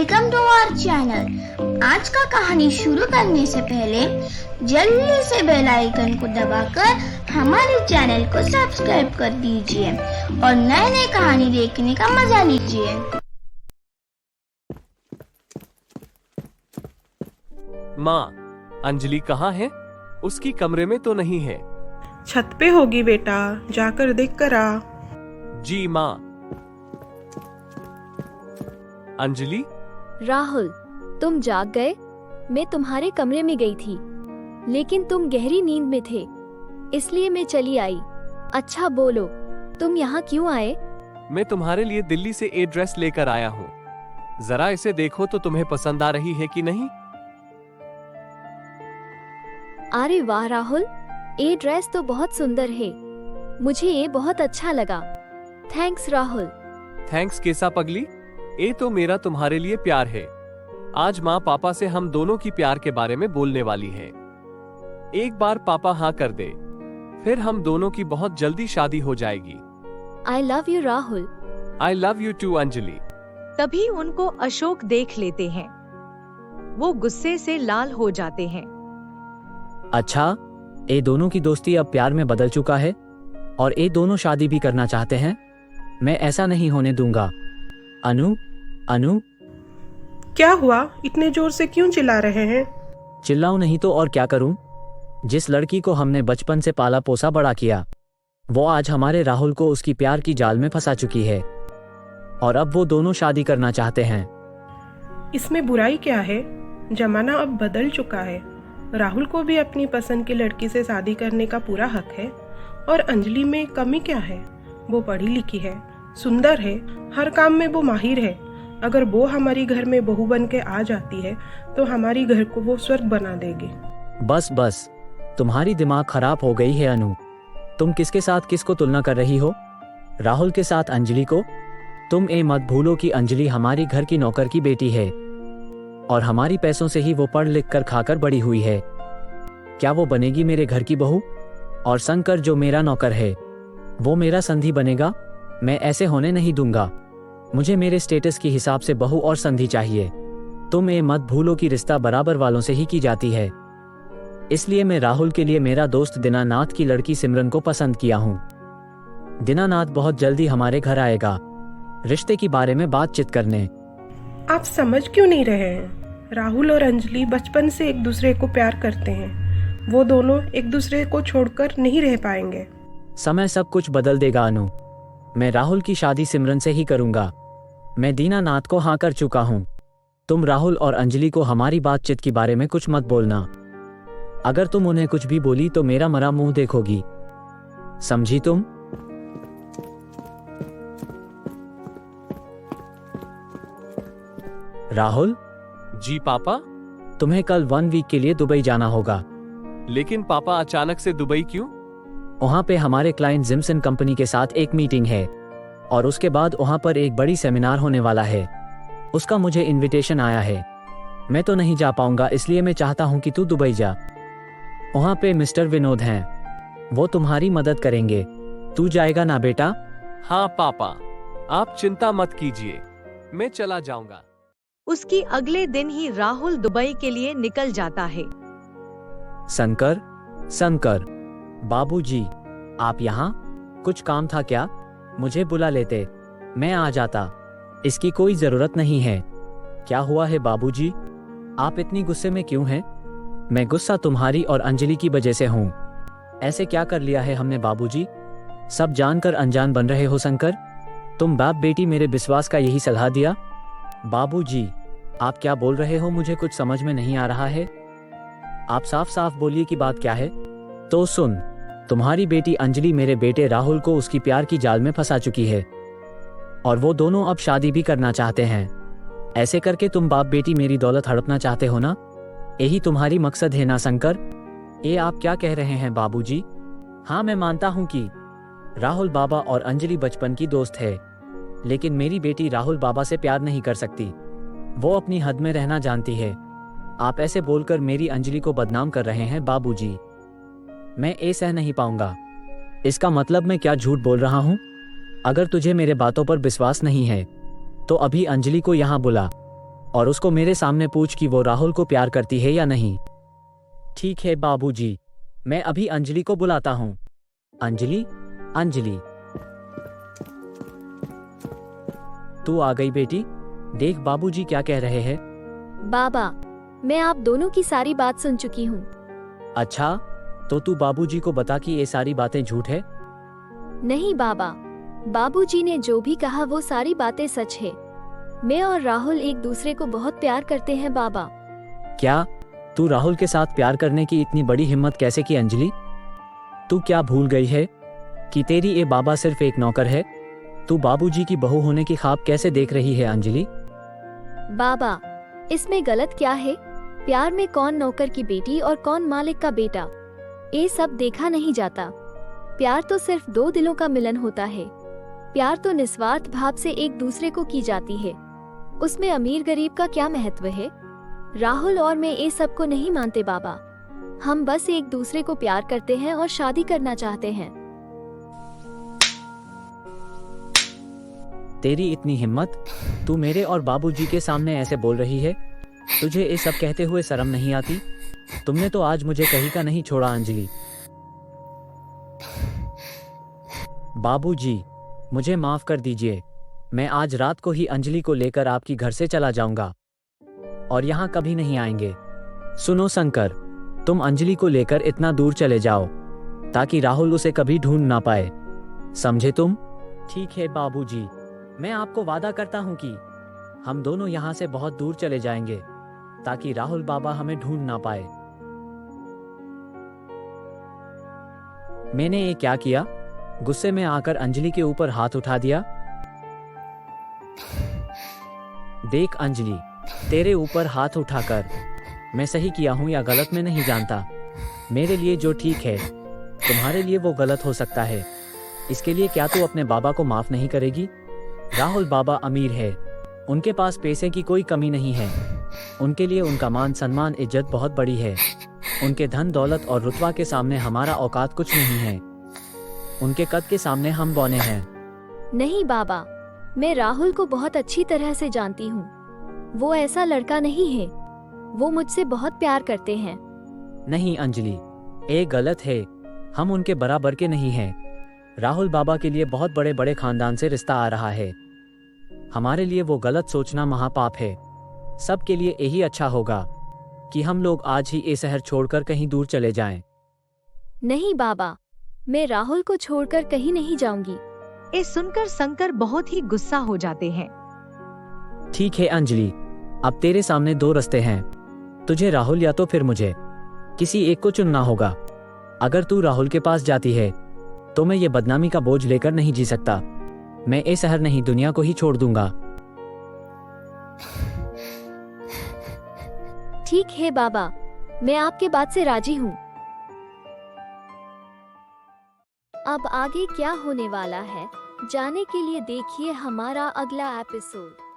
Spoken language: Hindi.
Welcome to our channel. आज का कहानी शुरू करने से पहले जल्दी से बेल आइकन को दबाकर हमारे चैनल को सब्सक्राइब कर दीजिए और नए नए कहानी देखने का मजा लीजिए। माँ, अंजलि कहाँ है? उसकी कमरे में तो नहीं है। छत पे होगी बेटा, जाकर देख कर आ। जी माँ। अंजलि, राहुल, तुम जाग गए? मैं तुम्हारे कमरे में गई थी, लेकिन तुम गहरी नींद में थे, इसलिए मैं चली आई। अच्छा बोलो, तुम यहाँ क्यों आए? मैं तुम्हारे लिए दिल्ली से एक ड्रेस लेकर आया हूँ। जरा इसे देखो तो तुम्हें पसंद आ रही है कि नहीं? अरे वाह राहुल, ये ड्रेस तो बहुत सुंदर है। मुझे ये बहुत अच्छा लगा। थैंक्स राहुल। थैंक्स केसा पगली, ये तो मेरा तुम्हारे लिए प्यार है। आज माँ पापा से हम दोनों की प्यार के बारे में बोलने वाली है। एक बार पापा हाँ कर दे, फिर हम दोनों की बहुत जल्दी शादी हो जाएगी। I love you Rahul. I love you too Anjali. तभी उनको अशोक देख लेते हैं। वो गुस्से से लाल हो जाते हैं। अच्छा, ये दोनों की दोस्ती अब प्यार में बदल चुका है और ये दोनों शादी भी करना चाहते हैं। मैं ऐसा नहीं होने दूंगा। अनु, क्या हुआ? इतने जोर से क्यों चिल्ला रहे हैं? चिल्लाऊं नहीं तो और क्या करूं? जिस लड़की को हमने बचपन से पाला पोसा बड़ा किया, वो आज हमारे राहुल को उसकी प्यार की जाल में फंसा चुकी है और अब वो दोनों शादी करना चाहते हैं। इसमें बुराई क्या है? जमाना अब बदल चुका है। राहुल को भी अपनी पसंद की लड़की से शादी करने का पूरा हक है। और अंजलि में कमी क्या है? वो पढ़ी लिखी है, सुंदर है, हर काम में वो माहिर है। अगर वो हमारी घर में बहू बन के आ जाती है तो हमारी घर को वो स्वर्ग बना देगी। बस, तुम्हारी दिमाग खराब हो गई है अनु। तुम किसके साथ किसको तुलना कर रही हो? राहुल के साथ अंजलि को? तुम ये मत भूलो कि अंजलि हमारी घर की नौकर की बेटी है और हमारी पैसों से ही वो पढ़ लिख कर खाकर बड़ी हुई है। क्या वो बनेगी मेरे घर की बहू? और शंकर जो मेरा नौकर है, वो मेरा संधी बनेगा? मैं ऐसे होने नहीं दूंगा। मुझे मेरे स्टेटस के हिसाब से बहू और संधी चाहिए। तुम ये मत भूलो कि रिश्ता बराबर वालों से ही की जाती है। इसलिए मैं राहुल के लिए मेरा दोस्त दीनानाथ की लड़की सिमरन को पसंद किया हूँ। दीनानाथ बहुत जल्दी हमारे घर आएगा रिश्ते के बारे में बातचीत करने। आप समझ क्यों नहीं रहे हैं? राहुल और अंजलि बचपन से एक दूसरे को प्यार करते हैं। वो दोनों एक दूसरे को छोड़कर नहीं रह पाएंगे। समय सब कुछ बदल देगा अनु। मैं राहुल की शादी सिमरन से ही करूंगा। मैं दीनानाथ को हाँ कर चुका हूँ। तुम राहुल और अंजलि को हमारी बातचीत के बारे में कुछ मत बोलना। अगर तुम उन्हें कुछ भी बोली तो मेरा मरा मुंह देखोगी, समझी तुम? राहुल। जी पापा। तुम्हें कल 1 वीक के लिए दुबई जाना होगा। लेकिन पापा, अचानक से दुबई क्यों? वहाँ पे हमारे क्लाइंट जिमसन कंपनी के साथ एक मीटिंग है और उसके बाद वहाँ पर एक बड़ी सेमिनार होने वाला है। उसका मुझे इनविटेशन आया है। मैं तो नहीं जा पाऊंगा, इसलिए मैं चाहता हूँ कि तू दुबई जा। वहाँ पे मिस्टर विनोद हैं, वो तुम्हारी मदद करेंगे। तू जाएगा ना बेटा? हाँ पापा, आप चिंता मत कीजिए, मैं चला जाऊंगा। उसकी अगले दिन ही राहुल दुबई के लिए निकल जाता है। शंकर, बाबूजी, आप यहाँ? कुछ काम था क्या? मुझे बुला लेते, मैं आ जाता। इसकी कोई जरूरत नहीं है। क्या हुआ है बाबूजी? आप इतनी गुस्से में क्यों हैं? मैं गुस्सा तुम्हारी और अंजलि की वजह से हूँ। ऐसे क्या कर लिया है हमने बाबूजी? सब जानकर अनजान बन रहे हो शंकर? तुम बाप बेटी मेरे विश्वास का यही सलाह दिया? बाबूजी, आप क्या बोल रहे हो? मुझे कुछ समझ में नहीं आ रहा है। आप साफ साफ बोलिए कि बात क्या है। तो सुन, तुम्हारी बेटी अंजलि मेरे बेटे राहुल को उसकी प्यार की जाल में फंसा चुकी है और वो दोनों अब शादी भी करना चाहते हैं। ऐसे करके तुम बाप बेटी मेरी दौलत हड़पना चाहते हो ना? यही तुम्हारी मकसद है ना शंकर? ये आप क्या कह रहे हैं बाबूजी? हाँ, मैं मानता हूँ कि राहुल बाबा और अंजलि बचपन की दोस्त है, लेकिन मेरी बेटी राहुल बाबा से प्यार नहीं कर सकती। वो अपनी हद में रहना जानती है। आप ऐसे बोलकर मेरी अंजलि को बदनाम कर रहे हैं बाबूजी। मैं ये सह नहीं पाऊंगा। इसका मतलब मैं क्या झूठ बोल रहा हूँ? अगर तुझे मेरे बातों पर विश्वास नहीं है तो अभी अंजलि को यहाँ बुला और उसको मेरे सामने पूछ कि वो राहुल को प्यार करती है या नहीं। ठीक है बाबूजी, मैं अभी अंजलि को बुलाता हूँ। अंजलि, अंजलि, तू आ गई बेटी। देख बाबूजी क्या कह रहे हैं। बाबा, मैं आप दोनों की सारी बात सुन चुकी हूँ। अच्छा, तो तू बाबूजी को बता कि ये सारी बातें झूठ है। नहीं बाबा, बाबूजी ने जो भी कहा वो सारी बातें सच है। मैं और राहुल एक दूसरे को बहुत प्यार करते हैं बाबा। क्या तू राहुल के साथ प्यार करने की इतनी बड़ी हिम्मत कैसे की अंजलि? तू क्या भूल गई है कि तेरी ये बाबा सिर्फ एक नौकर है? तू बाबूजी की बहू होने की ख्वाब कैसे देख रही है अंजलि? बाबा, इसमें गलत क्या है? प्यार में कौन नौकर की बेटी और कौन मालिक का बेटा, ये सब देखा नहीं जाता। प्यार तो सिर्फ दो दिलों का मिलन होता है। प्यार तो निस्वार्थ भाव से एक दूसरे को की जाती है। उसमें अमीर गरीब का क्या महत्व है? राहुल और मैं ये सब को नहीं मानते बाबा। हम बस एक दूसरे को प्यार करते हैं और शादी करना चाहते हैं। तेरी इतनी हिम्मत, तू मेरे और बाबूजी के सामने ऐसे बोल रही है? तुझे ये सब कहते हुए शर्म नहीं आती? तुमने तो आज मुझे कहीं का नहीं छोड़ा अंजलि। बाबूजी, मुझे माफ कर दीजिए। मैं आज रात को ही अंजलि को लेकर आपकी घर से चला जाऊंगा और यहाँ कभी नहीं आएंगे। सुनो शंकर, तुम अंजलि को लेकर इतना दूर चले जाओ ताकि राहुल उसे कभी ढूंढ ना पाए, समझे तुम? ठीक है बाबूजी, मैं आपको वादा करता हूँ कि हम दोनों यहाँ से बहुत दूर चले जाएंगे ताकि राहुल बाबा हमें ढूंढ ना पाए। मैंने ये क्या किया? गुस्से में आकर अंजलि के ऊपर हाथ उठा दिया। देख अंजलि, तेरे ऊपर हाथ उठाकर मैं सही किया हूं या गलत में नहीं जानता। मेरे लिए जो ठीक है तुम्हारे लिए वो गलत हो सकता है। इसके लिए क्या तू अपने बाबा को माफ नहीं करेगी? राहुल बाबा अमीर है, उनके पास पैसे की कोई कमी नहीं है। उनके लिए उनका मान सम्मान इज्जत बहुत बड़ी है। उनके धन दौलत और रुतबा के सामने हमारा औकात कुछ नहीं है। उनके कद के सामने हम बौने हैं। नहीं बाबा, मैं राहुल को बहुत अच्छी तरह से जानती हूँ। वो ऐसा लड़का नहीं है। वो मुझसे बहुत प्यार करते हैं। नहीं अंजलि, ये गलत है। हम उनके बराबर के नहीं हैं। राहुल बाबा के लिए बहुत बड़े बड़े खानदान से रिश्ता आ रहा है। हमारे लिए वो गलत सोचना महापाप है। सबके लिए यही अच्छा होगा कि हम लोग आज ही ये शहर छोड़कर कहीं दूर चले जाएं। नहीं बाबा, मैं राहुल को छोड़कर कहीं नहीं जाऊंगी। ये सुनकर शंकर बहुत ही गुस्सा हो जाते हैं। ठीक है अंजलि, अब तेरे सामने दो रास्ते हैं। तुझे राहुल या तो फिर मुझे, किसी एक को चुनना होगा। अगर तू राहुल के पास जाती है तो मैं ये बदनामी का बोझ लेकर नहीं जी सकता। मैं ये शहर नहीं दुनिया को ही छोड़ दूंगा। ठीक है बाबा, मैं आपके बात से राजी हूँ। अब आगे क्या होने वाला है जानने के लिए देखिए हमारा अगला एपिसोड।